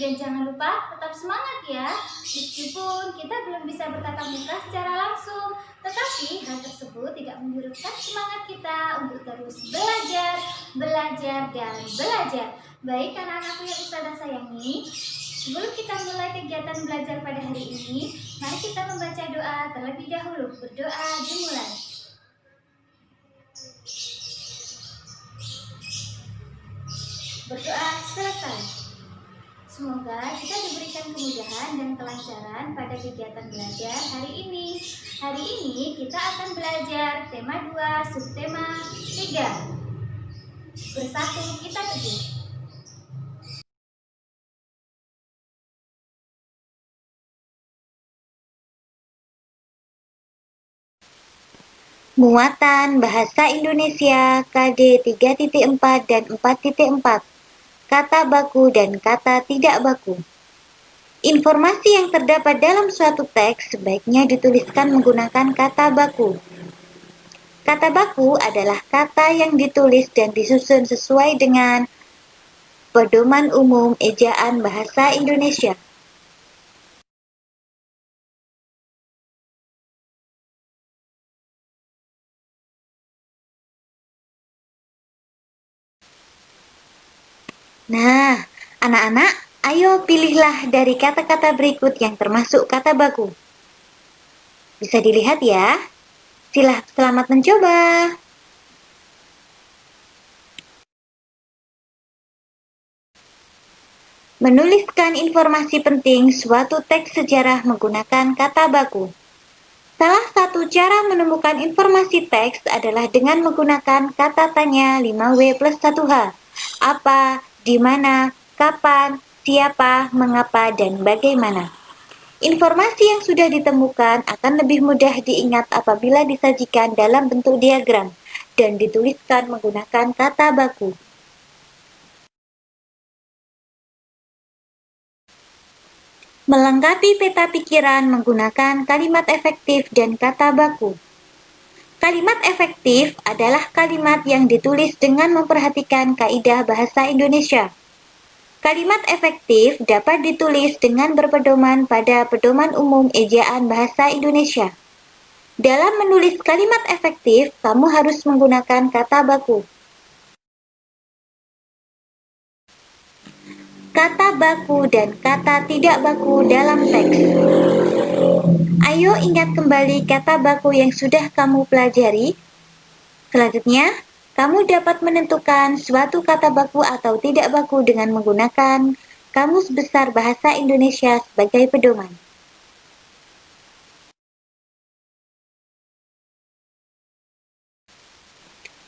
Dan jangan lupa tetap semangat ya. Meskipun kita belum bisa bertatap muka secara langsung, tetapi hal tersebut tidak menyurutkan semangat kita untuk terus belajar, dan belajar. Baik anak-anakku yang Ustazah sayangi, sebelum kita mulai kegiatan belajar pada hari ini, mari kita membaca doa terlebih dahulu. Berdoa dimulai. Berdoa selesai. Semoga kita diberikan kemudahan dan kelancaran pada kegiatan belajar hari ini. Hari ini kita akan belajar tema 2, subtema 3. Bersatu kita teguh. Muatan Bahasa Indonesia KD 3.4 dan 4.4. Kata baku dan kata tidak baku. Informasi yang terdapat dalam suatu teks sebaiknya dituliskan menggunakan kata baku. Kata baku adalah kata yang ditulis dan disusun sesuai dengan Pedoman Umum Ejaan Bahasa Indonesia. Nah, anak-anak, ayo pilihlah dari kata-kata berikut yang termasuk kata baku. Bisa dilihat ya. Selamat mencoba. Menuliskan informasi penting suatu teks sejarah menggunakan kata baku. Salah satu cara menemukan informasi teks adalah dengan menggunakan kata tanya 5W plus 1H. Apa, di mana, kapan, siapa, mengapa, dan bagaimana. Informasi yang sudah ditemukan akan lebih mudah diingat apabila disajikan dalam bentuk diagram dan dituliskan menggunakan kata baku. Melengkapi peta pikiran menggunakan kalimat efektif dan kata baku. Kalimat efektif adalah kalimat yang ditulis dengan memperhatikan kaidah bahasa Indonesia. Kalimat efektif dapat ditulis dengan berpedoman pada Pedoman Umum Ejaan Bahasa Indonesia. Dalam menulis kalimat efektif, kamu harus menggunakan kata baku. Kata baku dan kata tidak baku dalam teks. Ayo ingat kembali kata baku yang sudah kamu pelajari. Selanjutnya, kamu dapat menentukan suatu kata baku atau tidak baku dengan menggunakan Kamus Besar Bahasa Indonesia sebagai pedoman.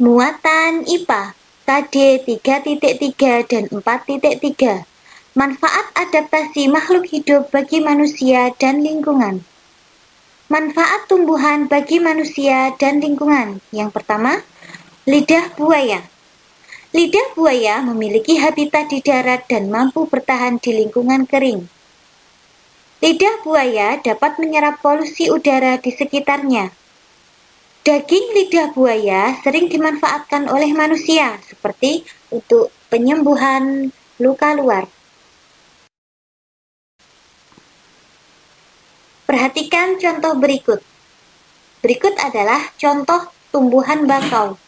Muatan IPA KD 3.3 dan 4.3. Manfaat adaptasi makhluk hidup bagi manusia dan lingkungan. Manfaat tumbuhan bagi manusia dan lingkungan. Yang pertama, lidah buaya. Lidah buaya memiliki habitat di darat dan mampu bertahan di lingkungan kering. Lidah buaya dapat menyerap polusi udara di sekitarnya. Daging lidah buaya sering dimanfaatkan oleh manusia, seperti untuk penyembuhan luka luar. Perhatikan contoh berikut. Berikut adalah contoh tumbuhan bakau.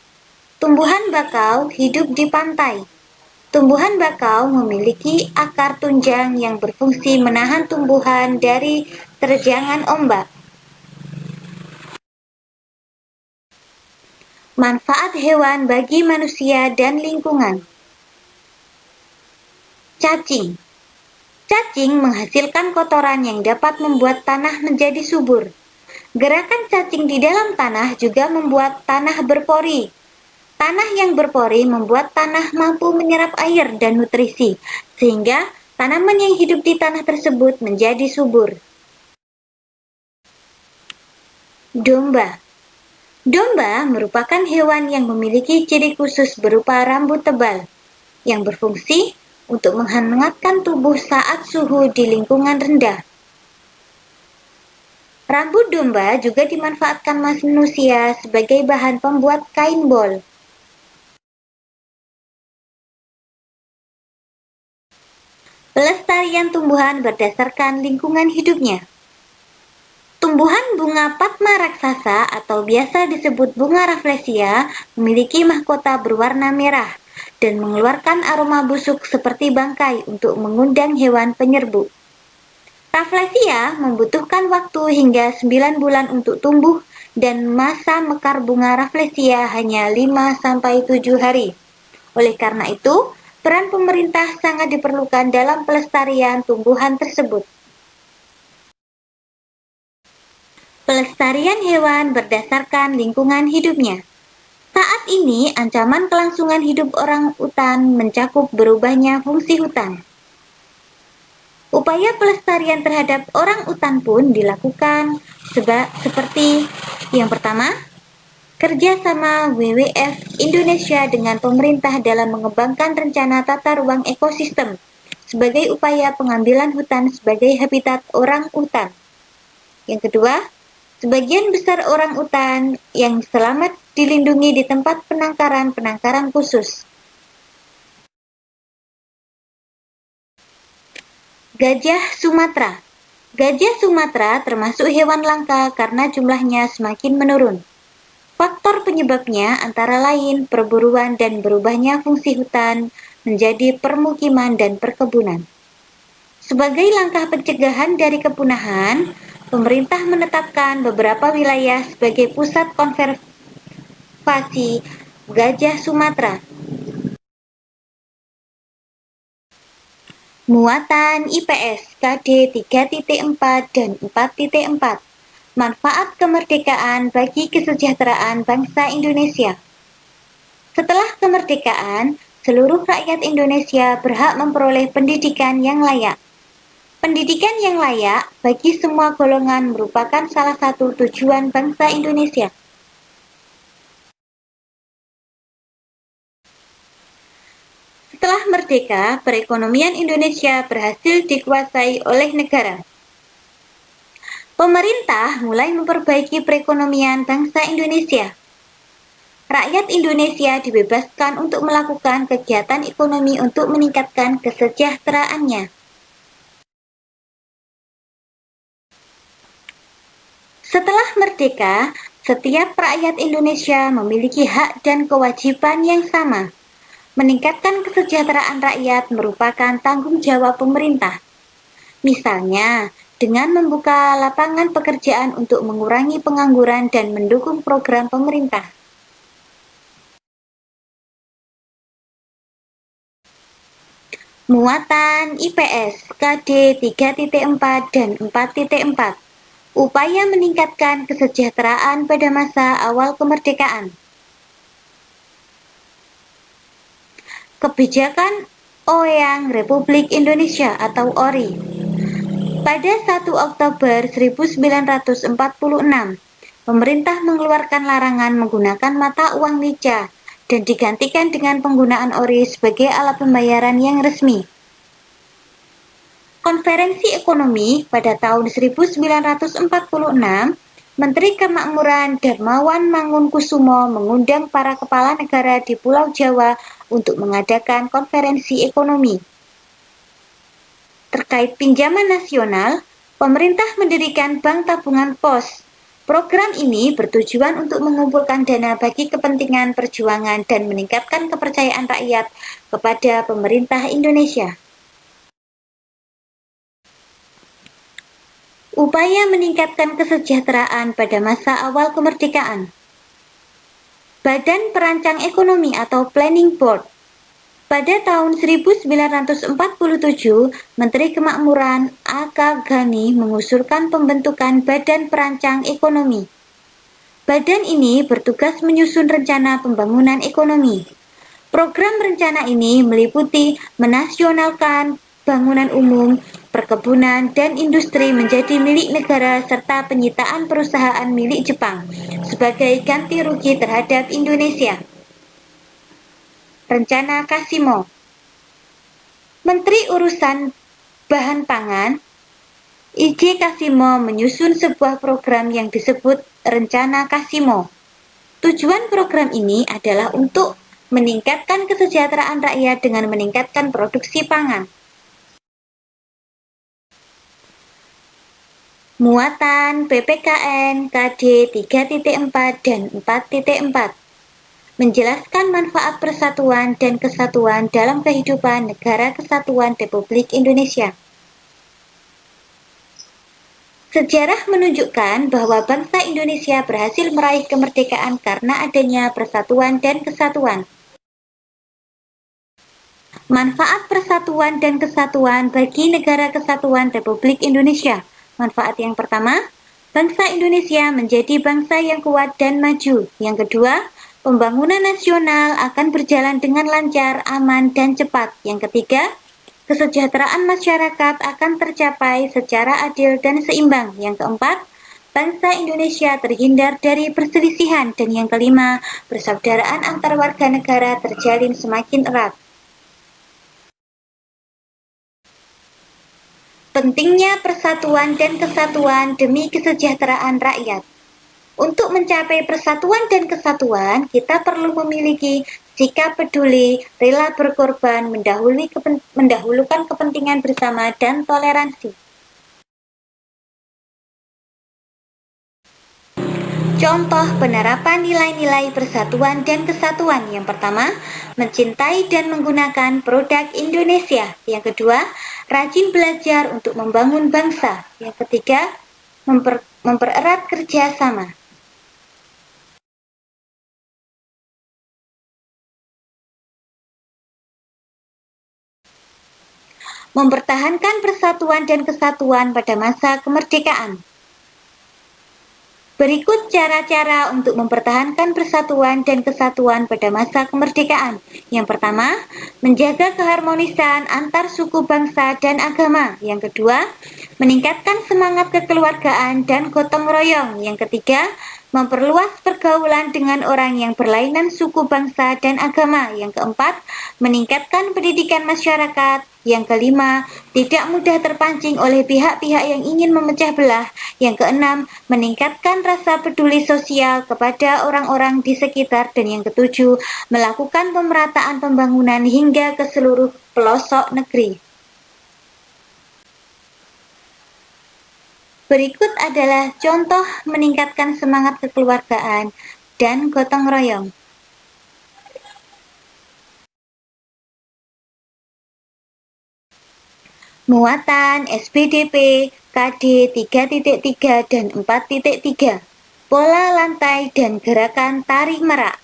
Tumbuhan bakau hidup di pantai. Tumbuhan bakau memiliki akar tunjang yang berfungsi menahan tumbuhan dari terjangan ombak. Manfaat hewan bagi manusia dan lingkungan. Cacing. Cacing menghasilkan kotoran yang dapat membuat tanah menjadi subur. Gerakan cacing di dalam tanah juga membuat tanah berpori. Tanah yang berpori membuat tanah mampu menyerap air dan nutrisi, sehingga tanaman yang hidup di tanah tersebut menjadi subur. Domba. Domba merupakan hewan yang memiliki ciri khusus berupa rambut tebal, yang berfungsi untuk menghangatkan tubuh saat suhu di lingkungan rendah. Rambut domba juga dimanfaatkan manusia sebagai bahan pembuat kain bol. Pelestarian tumbuhan berdasarkan lingkungan hidupnya. Tumbuhan bunga Padma raksasa atau biasa disebut bunga rafflesia memiliki mahkota berwarna merah dan mengeluarkan aroma busuk seperti bangkai untuk mengundang hewan penyerbu. Rafflesia membutuhkan waktu hingga 9 bulan untuk tumbuh dan masa mekar bunga rafflesia hanya 5-7 hari. Oleh karena itu, peran pemerintah sangat diperlukan dalam pelestarian tumbuhan tersebut. Pelestarian hewan berdasarkan lingkungan hidupnya. Saat ini, ancaman kelangsungan hidup orang utan mencakup berubahnya fungsi hutan. Upaya pelestarian terhadap orang utan pun dilakukan seperti yang pertama, kerjasama WWF Indonesia dengan pemerintah dalam mengembangkan rencana tata ruang ekosistem sebagai upaya pengambilan hutan sebagai habitat orang utan. Yang kedua, sebagian besar orang utan yang selamat dilindungi di tempat penangkaran khusus. Gajah Sumatera. Gajah Sumatera termasuk hewan langka karena jumlahnya semakin menurun. Faktor penyebabnya antara lain perburuan dan berubahnya fungsi hutan menjadi permukiman dan perkebunan. Sebagai langkah pencegahan dari kepunahan, pemerintah menetapkan beberapa wilayah sebagai pusat konservasi gajah Sumatera. Muatan IPS KD 3.4 dan 4.4. Manfaat kemerdekaan bagi kesejahteraan bangsa Indonesia. Setelah kemerdekaan, seluruh rakyat Indonesia berhak memperoleh pendidikan yang layak. Pendidikan yang layak bagi semua golongan merupakan salah satu tujuan bangsa Indonesia. Setelah merdeka, perekonomian Indonesia berhasil dikuasai oleh negara. Pemerintah mulai memperbaiki perekonomian bangsa Indonesia. Rakyat Indonesia dibebaskan untuk melakukan kegiatan ekonomi untuk meningkatkan kesejahteraannya. Setelah merdeka, setiap rakyat Indonesia memiliki hak dan kewajiban yang sama. Meningkatkan kesejahteraan rakyat merupakan tanggung jawab pemerintah. Misalnya, dengan membuka lapangan pekerjaan untuk mengurangi pengangguran dan mendukung program pemerintah. Muatan IPS KD 3.4 dan 4.4. Upaya meningkatkan kesejahteraan pada masa awal kemerdekaan. Kebijakan Oeang Republik Indonesia atau ORI. Pada 1 Oktober 1946, pemerintah mengeluarkan larangan menggunakan mata uang lica dan digantikan dengan penggunaan ORI sebagai alat pembayaran yang resmi. Konferensi Ekonomi pada tahun 1946, Menteri Kemakmuran Darmawan Mangunkusumo mengundang para kepala negara di Pulau Jawa untuk mengadakan konferensi ekonomi. Terkait pinjaman nasional, pemerintah mendirikan Bank Tabungan Pos. Program ini bertujuan untuk mengumpulkan dana bagi kepentingan perjuangan dan meningkatkan kepercayaan rakyat kepada pemerintah Indonesia. Upaya meningkatkan kesejahteraan pada masa awal kemerdekaan. Badan Perancang Ekonomi atau Planning Board. Pada tahun 1947, Menteri Kemakmuran A.K. Ghani mengusulkan pembentukan Badan Perancang Ekonomi. Badan ini bertugas menyusun rencana pembangunan ekonomi. Program rencana ini meliputi menasionalkan bangunan umum, perkebunan, dan industri menjadi milik negara serta penyitaan perusahaan milik Jepang sebagai ganti rugi terhadap Indonesia. Rencana Kasimo. Menteri Urusan Bahan Pangan I.J. Kasimo menyusun sebuah program yang disebut Rencana Kasimo. Tujuan program ini adalah untuk meningkatkan kesejahteraan rakyat dengan meningkatkan produksi pangan. Muatan PPKN KD 3.4 dan 4.4 menjelaskan manfaat persatuan dan kesatuan dalam kehidupan Negara Kesatuan Republik Indonesia. Sejarah menunjukkan bahwa bangsa Indonesia berhasil meraih kemerdekaan karena adanya persatuan dan kesatuan. Manfaat persatuan dan kesatuan bagi Negara Kesatuan Republik Indonesia. Manfaat yang pertama, bangsa Indonesia menjadi bangsa yang kuat dan maju. Yang kedua, pembangunan nasional akan berjalan dengan lancar, aman, dan cepat. Yang ketiga, kesejahteraan masyarakat akan tercapai secara adil dan seimbang. Yang keempat, bangsa Indonesia terhindar dari perselisihan. Dan yang kelima, persaudaraan antar warga negara terjalin semakin erat. Pentingnya persatuan dan kesatuan demi kesejahteraan rakyat. Untuk mencapai persatuan dan kesatuan, kita perlu memiliki sikap peduli, rela berkorban, mendahulukan kepentingan bersama, dan toleransi. Contoh penerapan nilai-nilai persatuan dan kesatuan. Yang pertama, mencintai dan menggunakan produk Indonesia. Yang kedua, rajin belajar untuk membangun bangsa. Yang ketiga, mempererat kerjasama. Mempertahankan persatuan dan kesatuan pada masa kemerdekaan. Berikut cara-cara untuk mempertahankan persatuan dan kesatuan pada masa kemerdekaan. Yang pertama, menjaga keharmonisan antar suku bangsa dan agama. Yang kedua, meningkatkan semangat kekeluargaan dan gotong royong. Yang ketiga, memperluas pergaulan dengan orang yang berlainan suku bangsa dan agama. Yang keempat, meningkatkan pendidikan masyarakat. Yang kelima, tidak mudah terpancing oleh pihak-pihak yang ingin memecah belah. Yang keenam, meningkatkan rasa peduli sosial kepada orang-orang di sekitar. Dan yang ketujuh, melakukan pemerataan pembangunan hingga ke seluruh pelosok negeri. Berikut adalah contoh meningkatkan semangat kekeluargaan dan gotong royong. Muatan SPDP KD 3.3 dan 4.3. Pola lantai dan gerakan tari merak.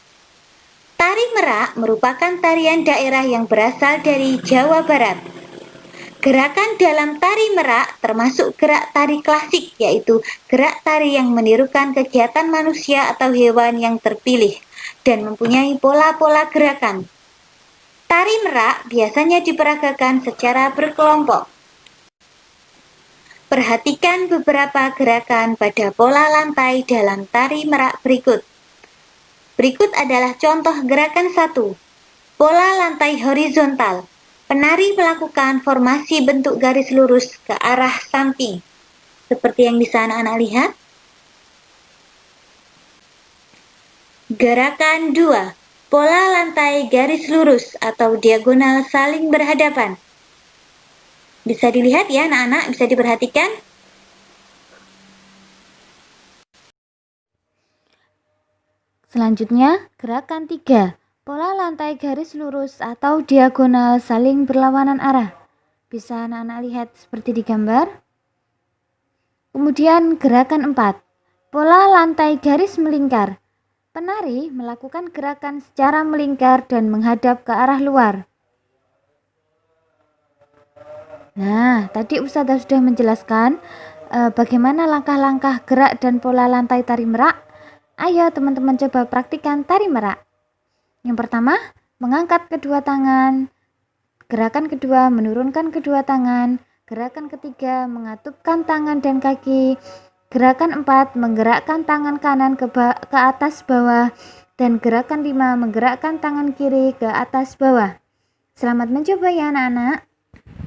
Tari merak merupakan tarian daerah yang berasal dari Jawa Barat. Gerakan dalam tari merak termasuk gerak tari klasik, yaitu gerak tari yang menirukan kegiatan manusia atau hewan yang terpilih dan mempunyai pola-pola gerakan. Tari merak biasanya diperagakan secara berkelompok. Perhatikan beberapa gerakan pada pola lantai dalam tari merak berikut. Berikut adalah contoh gerakan 1. Pola lantai horizontal. Penari melakukan formasi bentuk garis lurus ke arah samping. Seperti yang bisa anak-anak lihat. Gerakan 2. Pola lantai garis lurus atau diagonal saling berhadapan. Bisa dilihat ya anak-anak, bisa diperhatikan. Selanjutnya, gerakan 3. Pola lantai garis lurus atau diagonal saling berlawanan arah. Bisa anak-anak lihat seperti di gambar. Kemudian gerakan 4. Pola lantai garis melingkar. Penari melakukan gerakan secara melingkar dan menghadap ke arah luar. Nah, tadi Ustazah sudah menjelaskan bagaimana langkah-langkah gerak dan pola lantai tari merak. Ayo teman-teman coba praktikkan tari merak. Yang pertama, mengangkat kedua tangan. Gerakan kedua, menurunkan kedua tangan. Gerakan ketiga, mengatupkan tangan dan kaki. Gerakan 4, menggerakkan tangan kanan ke atas bawah. Dan gerakan 5, menggerakkan tangan kiri ke atas bawah. Selamat mencoba ya anak-anak.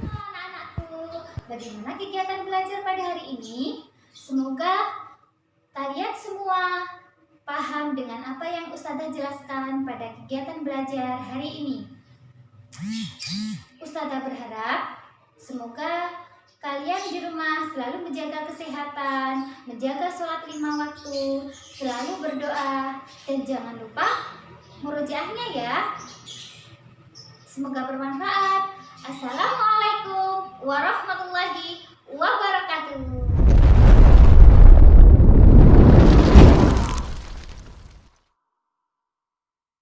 Anak-anakku, bagaimana kegiatan belajar pada hari ini? Semoga kalian semua paham dengan apa yang Ustazah jelaskan pada kegiatan belajar hari ini. Ustazah berharap semoga kalian di rumah selalu menjaga kesehatan, menjaga sholat 5 waktu, selalu berdoa, dan jangan lupa murojaahnya ya. Semoga bermanfaat. Assalamualaikum warahmatullahi wabarakatuh.